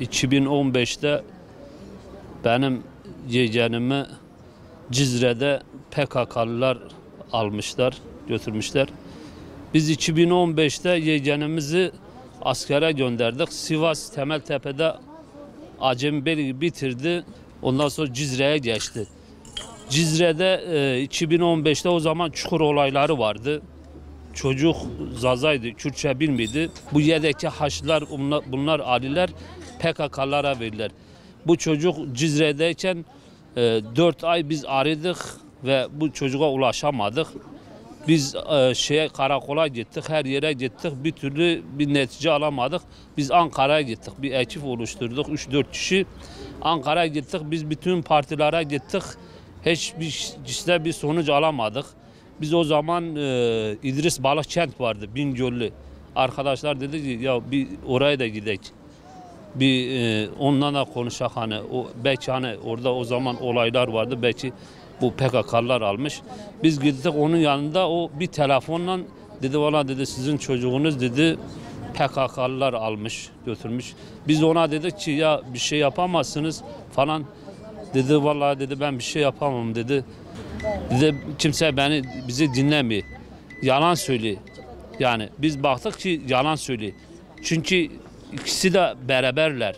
2015'te benim yeğenimi Cizre'de PKK'lılar almışlar, götürmüşler. Biz 2015'te yeğenimizi askere gönderdik. Sivas Temeltepe'de Acemibeyliği bitirdi. Ondan sonra Cizre'ye geçti. Cizre'de 2015'te o zaman çukur olayları vardı. Çocuk Zaza'ydı, Kürtçe bilmiydi. Bu yedeki haçlılar, bunlar aliler PKK'lara verirler. Bu çocuk Cizre'deyken 4 ay biz aradık ve bu çocuğa ulaşamadık. Biz karakola gittik, her yere gittik, bir türlü bir netice alamadık. Biz Ankara'ya gittik, bir ekip oluşturduk, 3-4 kişi. Ankara'ya gittik, biz bütün partilere gittik. Hiçbir bir sonuç alamadık. Biz o zaman İdris Balıkçent vardı, Bingöllü. Arkadaşlar dedi ki ya bir oraya da gidelim. Bir onunla da konuşak hani belki hani orada o zaman olaylar vardı, belki bu PKK'lar almış. Biz gittik onun yanında, o bir telefonla dedi valla dedi sizin çocuğunuz dedi PKK'lılar almış götürmüş. Biz ona dedik ki ya bir şey yapamazsınız falan. Dedi vallahi dedi ben bir şey yapamam dedi. Dedi kimse bizi dinlemiyor. Yalan söylüyor. Yani biz baktık ki yalan söylüyor. Çünkü ikisi de beraberler.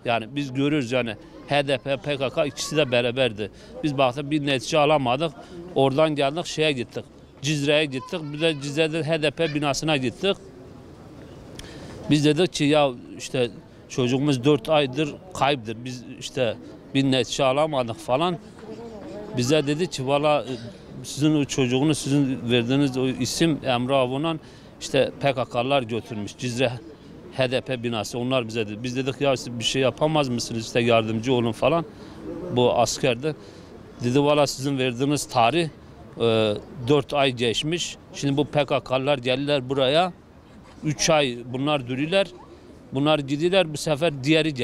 Yani biz görürüz yani HDP, PKK ikisi de beraberdi. Biz baktık bir netice alamadık. Oradan geldik şeye gittik. Cizre'ye gittik. Bir de Cizre'de HDP binasına gittik. Biz dedik ki ya işte çocuğumuz 4 aydır kayıptır. Biz işte bir netice alamadık falan. Bize dedi ki valla sizin o çocuğunuz, sizin verdiğiniz o isim Emre Avunan işte PKK'lar götürmüş. Cizre HDP binası, onlar bize dedi. Biz dedik ya siz bir şey yapamaz mısınız işte yardımcı olun falan. Bu askerdi. Dedi valla sizin verdiğiniz tarih 4 ay geçmiş. Şimdi bu PKK'lar geldiler buraya. 3 ay bunlar duruyorlar. Bunlar gidiyorlar, bu sefer diğeri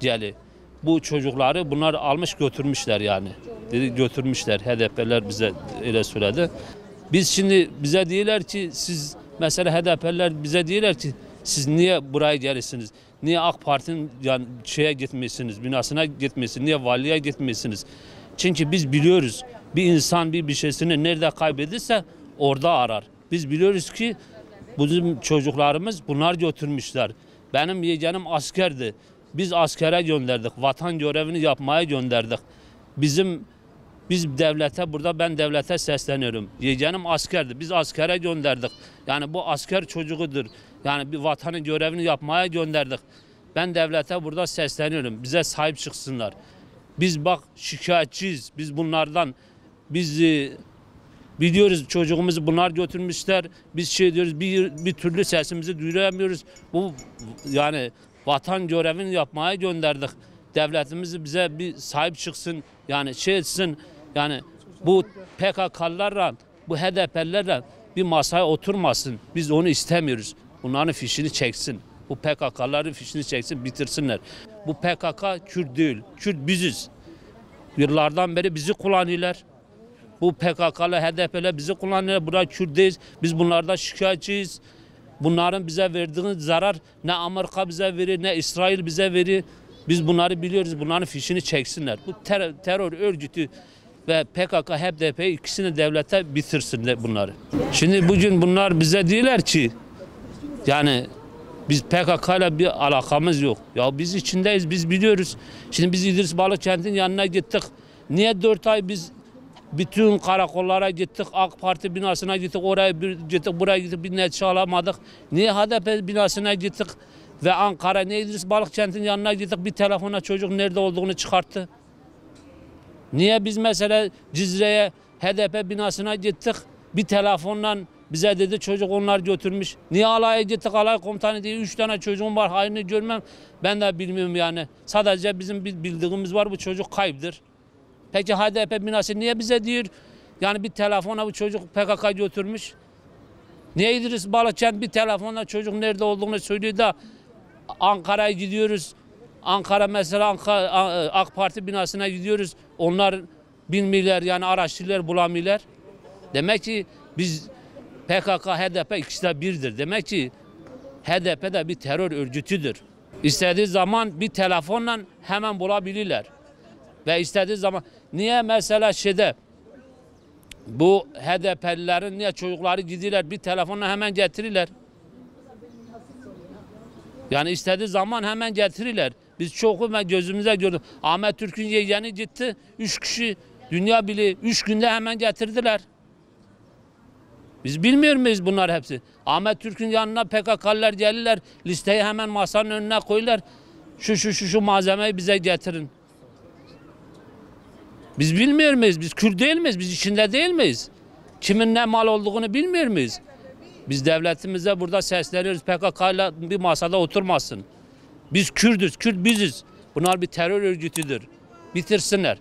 geldi. Bu çocukları bunlar almış götürmüşler yani. Dedi götürmüşler, HDP'ler bize öyle söyledi. Biz şimdi bize diyorlar ki siz mesela HDP'ler bize diyorlar ki siz niye buraya gelirsiniz? Niye AK Parti'nin yani şeye gitmiyorsunuz, binasına gitmiyorsunuz, niye valiye gitmiyorsunuz? Çünkü biz biliyoruz bir insan bir şeysini nerede kaybedirse orada arar. Biz biliyoruz ki bizim çocuklarımız bunlar götürmüşler. Benim yeğenim askerdi. Biz askere gönderdik. Vatan görevini yapmaya gönderdik. Biz devlete, burada ben devlete sesleniyorum. Yeğenim askerdi. Biz askere gönderdik. Yani bu asker çocuğudur. Yani bir vatanın görevini yapmaya gönderdik. Ben devlete burada sesleniyorum. Bize sahip çıksınlar. Biz bak şikayetçiyiz. Biz bunlardan biliyoruz çocuğumuzu bunlar götürmüşler. Biz şey diyoruz bir türlü sesimizi duyuramıyoruz. Bu yani vatan görevini yapmaya gönderdik. Devletimiz bize bir sahip çıksın. Yani şey etsin. Yani bu PKK'larla, bu HDP'lerle bir masaya oturmasın. Biz onu istemiyoruz. Bunların fişini çeksin. Bu PKK'ların fişini çeksin, bitirsinler. Bu PKK Kürt değil. Kürt biziz. Yıllardan beri bizi kullanıyorlar. Bu PKK'lı, HDP'li bizi kullanıyorlar. Burada Kürt'teyiz. Biz bunlardan şikayetçiyiz. Bunların bize verdiği zarar ne Amerika bize verir, ne İsrail bize verir. Biz bunları biliyoruz. Bunların fişini çeksinler. Bu terör örgütü ve PKK, HDP ikisini devlete bitirsinler bunları. Şimdi bugün bunlar bize diyorlar ki yani biz PKK ile bir alakamız yok. Ya biz içindeyiz, biz biliyoruz. Şimdi biz İdris Balıkçent'in yanına gittik. Niye 4 ay biz bütün karakollara gittik, AK Parti binasına gittik, oraya gittik, buraya gittik, bir netice alamadık. Niye HDP binasına gittik ve Ankara, niye İdris Balıkçent'in yanına gittik, bir telefona çocuk nerede olduğunu çıkarttı. Niye biz mesela Cizre'ye HDP binasına gittik, bir telefonla bize dedi çocuk onlar götürmüş. Niye alaya gittik, alay komutanı diye 3 tane çocuğum var, hayrını görmem, ben de bilmiyorum yani. Sadece bizim bildiğimiz var, bu çocuk kayıptır. Peki HDP binası niye bize diyor? Yani bir telefona bu çocuk PKK götürmüş. Niye İdris Balıkçent bir telefonla çocuk nerede olduğunu söylüyor da Ankara'ya gidiyoruz. Ankara mesela AK Parti binasına gidiyoruz. Onlar bilmiyorlar yani araştırıyorlar bulamıyorlar. Demek ki biz PKK, HDP ikisi de birdir. Demek ki HDP de bir terör örgütüdür. İstediği zaman bir telefonla hemen bulabilirler. Ve istediği zaman niye mesela bu HDP'lilerin niye çocukları gidiyorlar bir telefonla hemen getirirler. Yani istediği zaman hemen getirirler. Biz çok ben gözümüze gördük. Ahmet Türk'ün yeğeni gitti. 3 kişi dünya bili 3 günde hemen getirdiler. Biz bilmiyor muyuz bunlar hepsi? Ahmet Türk'ün yanına PKK'lılar gelirler. Listeyi hemen masanın önüne koyarlar. Şu malzemeyi bize getirin. Biz bilmiyor muyuz? Biz Kürt değil miyiz? Biz içinde değil miyiz? Kimin ne mal olduğunu bilmiyor muyuz? Biz devletimize burada sesleniyoruz. PKK'yla bir masada oturmasın. Biz Kürdüz, Kürt biziz. Bunlar bir terör örgütüdür. Bitirsinler.